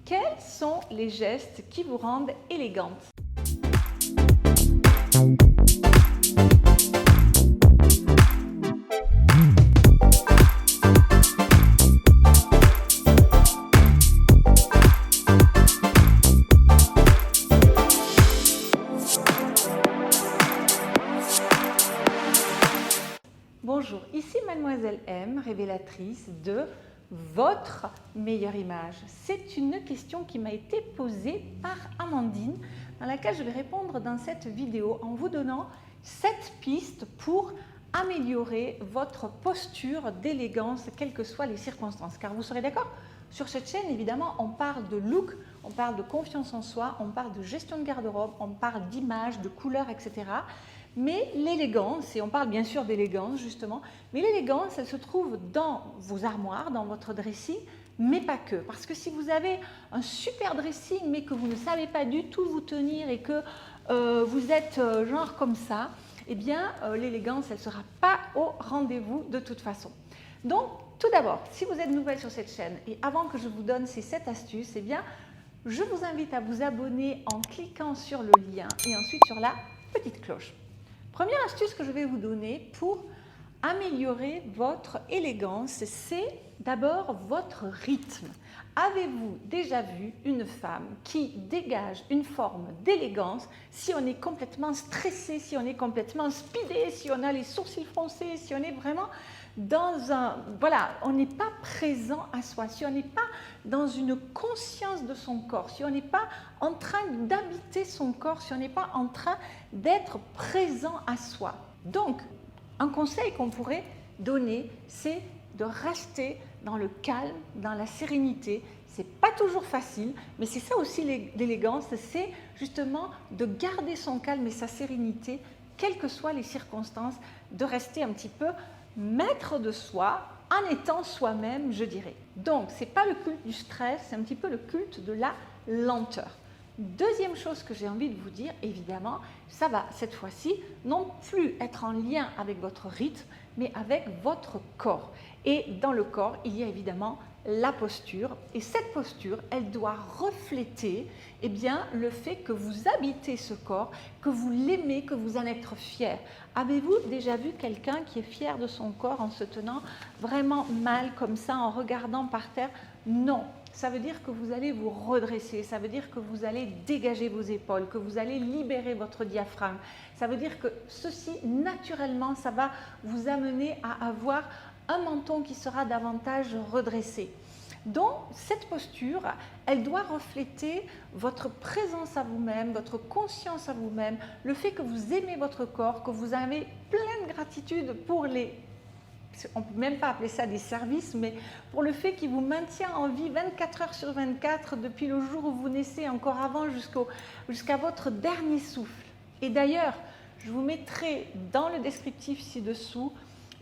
Quels sont les gestes qui vous rendent élégante? Bonjour, ici Mademoiselle M, révélatrice de votre meilleure image. C'est une question qui m'a été posée par Amandine, dans laquelle je vais répondre dans cette vidéo en vous donnant 7 pistes pour améliorer votre posture d'élégance, quelles que soient les circonstances. Car vous serez d'accord, sur cette chaîne, évidemment, on parle de look, on parle de confiance en soi, on parle de gestion de garde-robe, on parle d'image, de couleurs, etc. Mais l'élégance, et on parle bien sûr d'élégance justement, mais l'élégance, elle se trouve dans vos armoires, dans votre dressing, mais pas que. Parce que si vous avez un super dressing, mais que vous ne savez pas du tout vous tenir et que vous êtes genre comme ça, eh bien l'élégance, elle ne sera pas au rendez-vous de toute façon. Donc, tout d'abord, si vous êtes nouvelle sur cette chaîne, et avant que je vous donne ces 7 astuces, eh bien, je vous invite à vous abonner en cliquant sur le lien et ensuite sur la petite cloche. Première astuce que je vais vous donner pour améliorer votre élégance, c'est d'abord votre rythme. Avez-vous déjà vu une femme qui dégage une forme d'élégance si on est complètement stressé, si on est complètement speedé, si on a les sourcils froncés, si on est vraiment dans un... Voilà, on n'est pas présent à soi, si on n'est pas dans une conscience de son corps, si on n'est pas en train d'habiter son corps, si on n'est pas en train d'être présent à soi. Donc, un conseil qu'on pourrait donner, c'est de rester dans le calme, dans la sérénité. C'est pas toujours facile, mais c'est ça aussi l'élégance, c'est justement de garder son calme et sa sérénité, quelles que soient les circonstances, de rester un petit peu maître de soi en étant soi-même, je dirais. Donc, ce n'est pas le culte du stress, c'est un petit peu le culte de la lenteur. Deuxième chose que j'ai envie de vous dire, évidemment, ça va cette fois-ci non plus être en lien avec votre rythme, mais avec votre corps. Et dans le corps, il y a évidemment la posture. Et cette posture, elle doit refléter eh bien, le fait que vous habitez ce corps, que vous l'aimez, que vous en êtes fier. Avez-vous déjà vu quelqu'un qui est fier de son corps en se tenant vraiment mal comme ça, en regardant par terre? Non. Ça veut dire que vous allez vous redresser, ça veut dire que vous allez dégager vos épaules, que vous allez libérer votre diaphragme. Ça veut dire que ceci, naturellement, ça va vous amener à avoir un menton qui sera davantage redressé. Donc, cette posture, elle doit refléter votre présence à vous-même, votre conscience à vous-même, le fait que vous aimez votre corps, que vous avez plein de gratitude pour les... On ne peut même pas appeler ça des services, mais pour le fait qu'il vous maintient en vie 24 heures sur 24 depuis le jour où vous naissez, encore avant jusqu'à votre dernier souffle. Et d'ailleurs, je vous mettrai dans le descriptif ci-dessous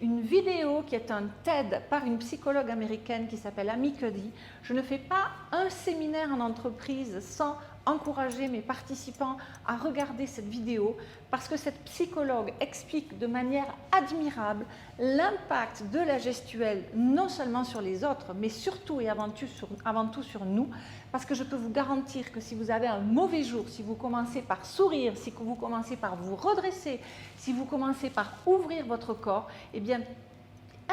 une vidéo qui est un TED par une psychologue américaine qui s'appelle Amy Cuddy. Je ne fais pas un séminaire en entreprise sans encourager mes participants à regarder cette vidéo parce que cette psychologue explique de manière admirable l'impact de la gestuelle non seulement sur les autres mais surtout et avant tout sur nous, parce que je peux vous garantir que si vous avez un mauvais jour, si vous commencez par sourire, si vous commencez par vous redresser, si vous commencez par ouvrir votre corps, eh bien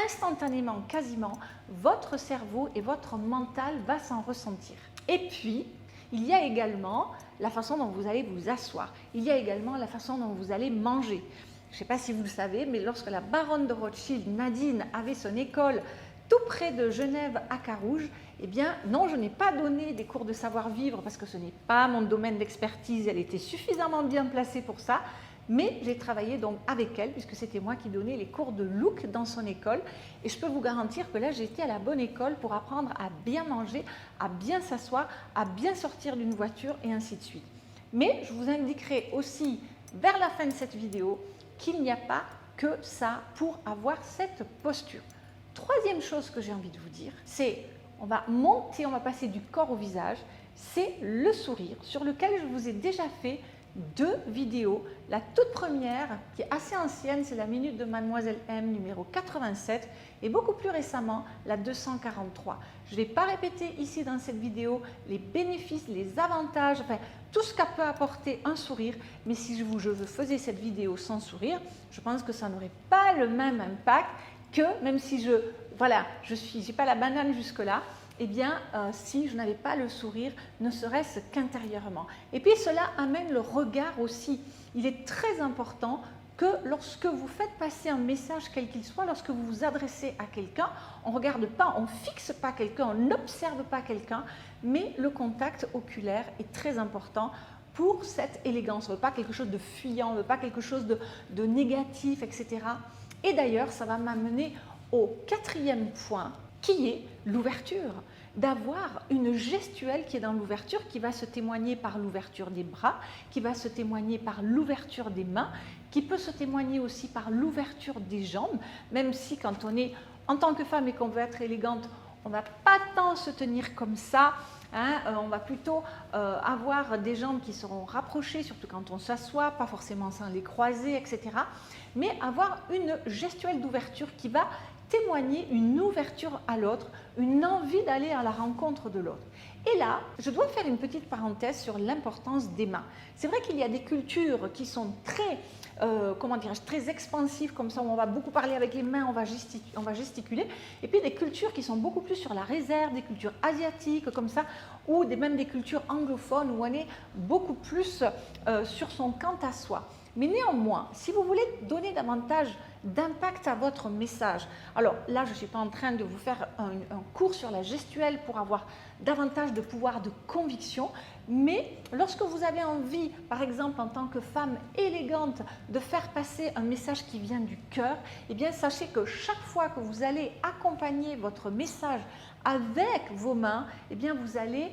instantanément, quasiment, votre cerveau et votre mental va s'en ressentir. Et puis, il y a également la façon dont vous allez vous asseoir. Il y a également la façon dont vous allez manger. Je ne sais pas si vous le savez, mais lorsque la baronne de Rothschild, Nadine, avait son école tout près de Genève à Carouge, eh bien non, je n'ai pas donné des cours de savoir-vivre parce que ce n'est pas mon domaine d'expertise, elle était suffisamment bien placée pour ça, mais j'ai travaillé donc avec elle puisque c'était moi qui donnais les cours de look dans son école et je peux vous garantir que là j'étais à la bonne école pour apprendre à bien manger, à bien s'asseoir, à bien sortir d'une voiture et ainsi de suite. Mais je vous indiquerai aussi vers la fin de cette vidéo qu'il n'y a pas que ça pour avoir cette posture. Troisième chose que j'ai envie de vous dire, c'est on va monter, on va passer du corps au visage, c'est le sourire sur lequel je vous ai déjà fait deux vidéos. La toute première, qui est assez ancienne, c'est la Minute de Mademoiselle M numéro 87 et beaucoup plus récemment, la 243. Je ne vais pas répéter ici dans cette vidéo les bénéfices, les avantages, enfin tout ce qu'a peut apporter un sourire, mais si je faisais cette vidéo sans sourire, je pense que ça n'aurait pas le même impact que, même si je n'ai pas la banane jusque-là, eh bien, si je n'avais pas le sourire, ne serait-ce qu'intérieurement. Et puis, cela amène le regard aussi. Il est très important que lorsque vous faites passer un message, quel qu'il soit, lorsque vous vous adressez à quelqu'un, on ne regarde pas, on ne fixe pas quelqu'un, on n'observe pas quelqu'un, mais le contact oculaire est très important pour cette élégance. On ne veut pas quelque chose de fuyant, on ne veut pas quelque chose de négatif, etc. Et d'ailleurs, ça va m'amener au quatrième point, qui est l'ouverture, d'avoir une gestuelle qui est dans l'ouverture, qui va se témoigner par l'ouverture des bras, qui va se témoigner par l'ouverture des mains, qui peut se témoigner aussi par l'ouverture des jambes, même si quand on est en tant que femme et qu'on veut être élégante, on ne va pas tant se tenir comme ça, hein, on va plutôt avoir des jambes qui seront rapprochées, surtout quand on s'assoit, pas forcément sans les croiser, etc. Mais avoir une gestuelle d'ouverture qui va témoigner une ouverture à l'autre, une envie d'aller à la rencontre de l'autre. Et là, je dois faire une petite parenthèse sur l'importance des mains. C'est vrai qu'il y a des cultures qui sont très, très expansives, comme ça, où on va beaucoup parler avec les mains, on va gesticuler, et puis des cultures qui sont beaucoup plus sur la réserve, des cultures asiatiques, comme ça, ou même des cultures anglophones, où on est beaucoup plus sur son quant à soi. Mais néanmoins, si vous voulez donner davantage d'impact à votre message, alors là, je ne suis pas en train de vous faire un cours sur la gestuelle pour avoir davantage de pouvoir de conviction, mais lorsque vous avez envie, par exemple en tant que femme élégante, de faire passer un message qui vient du cœur, eh bien sachez que chaque fois que vous allez accompagner votre message avec vos mains, eh bien vous allez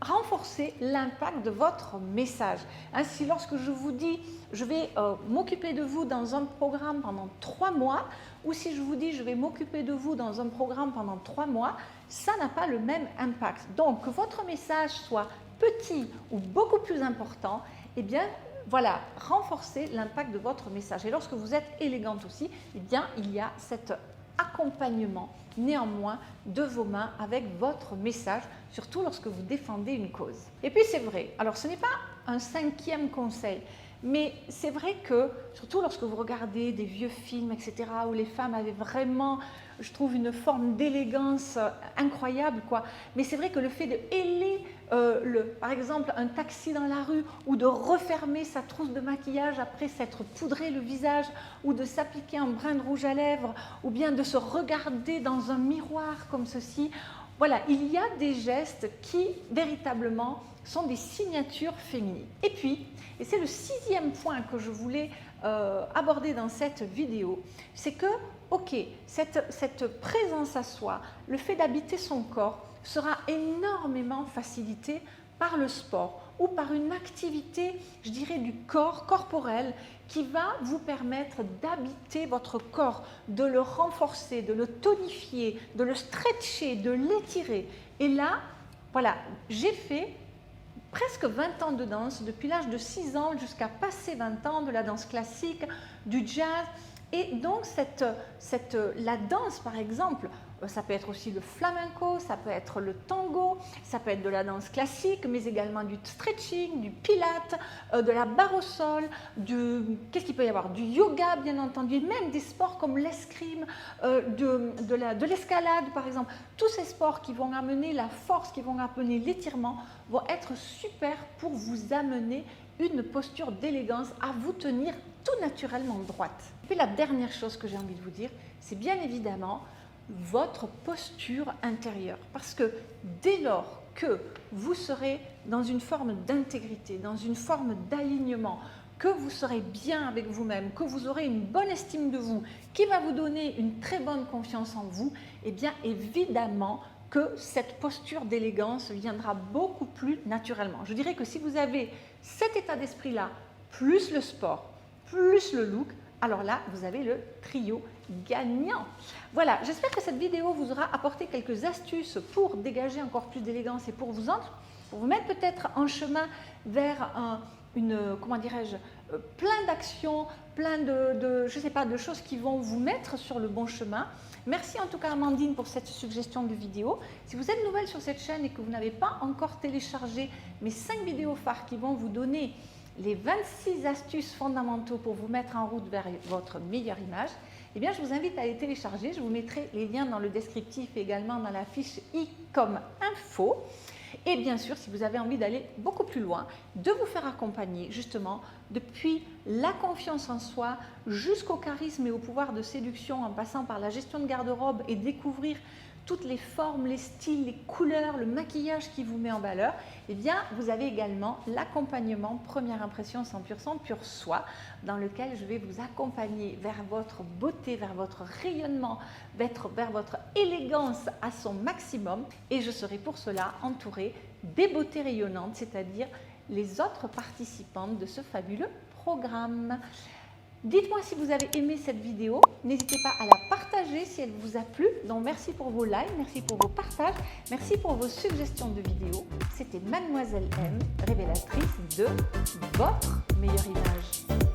renforcer l'impact de votre message. Ainsi, lorsque je vous dis je vais m'occuper de vous dans un programme pendant 3 mois, ou si je vous dis je vais m'occuper de vous dans un programme pendant 3 mois, ça n'a pas le même impact. Donc, que votre message soit petit ou beaucoup plus important, eh bien, voilà, renforcez l'impact de votre message. Et lorsque vous êtes élégante aussi, eh bien, il y a cet accompagnement néanmoins de vos mains avec votre message, surtout lorsque vous défendez une cause. Et puis c'est vrai, alors ce n'est pas un 5e conseil, mais c'est vrai que, surtout lorsque vous regardez des vieux films, etc., où les femmes avaient vraiment, je trouve, une forme d'élégance incroyable, quoi. Mais c'est vrai que le fait de héler, par exemple, un taxi dans la rue, ou de refermer sa trousse de maquillage après s'être poudré le visage, ou de s'appliquer un brin de rouge à lèvres, ou bien de se regarder dans un miroir comme ceci, voilà, il y a des gestes qui, véritablement, sont des signatures féminines. Et puis, et c'est le 6e point que je voulais aborder dans cette vidéo, c'est que, ok, cette présence à soi, le fait d'habiter son corps, sera énormément facilité par le sport ou par une activité, je dirais, du corps corporel qui va vous permettre d'habiter votre corps, de le renforcer, de le tonifier, de le stretcher, de l'étirer. Et là, voilà, j'ai fait presque 20 ans de danse, depuis l'âge de 6 ans jusqu'à passer 20 ans, de la danse classique, du jazz. Et donc, la danse, par exemple, ça peut être aussi le flamenco, ça peut être le tango, ça peut être de la danse classique, mais également du stretching, du pilate, de la barre au sol, qu'est-ce qu'il peut y avoir? Du yoga, bien entendu, même des sports comme l'escrime, de l'escalade, par exemple. Tous ces sports qui vont amener la force, qui vont amener l'étirement, vont être super pour vous amener une posture d'élégance, à vous tenir tout naturellement droite. Et puis la dernière chose que j'ai envie de vous dire, c'est bien évidemment votre posture intérieure. Parce que dès lors que vous serez dans une forme d'intégrité, dans une forme d'alignement, que vous serez bien avec vous-même, que vous aurez une bonne estime de vous, qui va vous donner une très bonne confiance en vous, eh bien évidemment que cette posture d'élégance viendra beaucoup plus naturellement. Je dirais que si vous avez cet état d'esprit-là, plus le sport, plus le look, alors là, vous avez le trio gagnant. Voilà, j'espère que cette vidéo vous aura apporté quelques astuces pour dégager encore plus d'élégance et pour vous mettre peut-être en chemin vers comment dirais-je, plein d'actions, plein je sais pas, de choses qui vont vous mettre sur le bon chemin. Merci en tout cas Amandine pour cette suggestion de vidéo. Si vous êtes nouvelle sur cette chaîne et que vous n'avez pas encore téléchargé mes 5 vidéos phares qui vont vous donner les 26 astuces fondamentaux pour vous mettre en route vers votre meilleure image, eh bien je vous invite à les télécharger. Je vous mettrai les liens dans le descriptif et également dans la fiche i comme info. Et bien sûr, si vous avez envie d'aller beaucoup plus loin, de vous faire accompagner justement depuis la confiance en soi jusqu'au charisme et au pouvoir de séduction en passant par la gestion de garde-robe et découvrir toutes les formes, les styles, les couleurs, le maquillage qui vous met en valeur, eh bien, vous avez également l'accompagnement Première Impression 100% Pur Soi, dans lequel je vais vous accompagner vers votre beauté, vers votre rayonnement, vers votre élégance à son maximum. Et je serai pour cela entourée des beautés rayonnantes, c'est-à-dire les autres participantes de ce fabuleux programme. Dites-moi si vous avez aimé cette vidéo, n'hésitez pas à la partager si elle vous a plu. Donc merci pour vos likes, merci pour vos partages, merci pour vos suggestions de vidéos. C'était Mademoiselle M, révélatrice de votre meilleure image.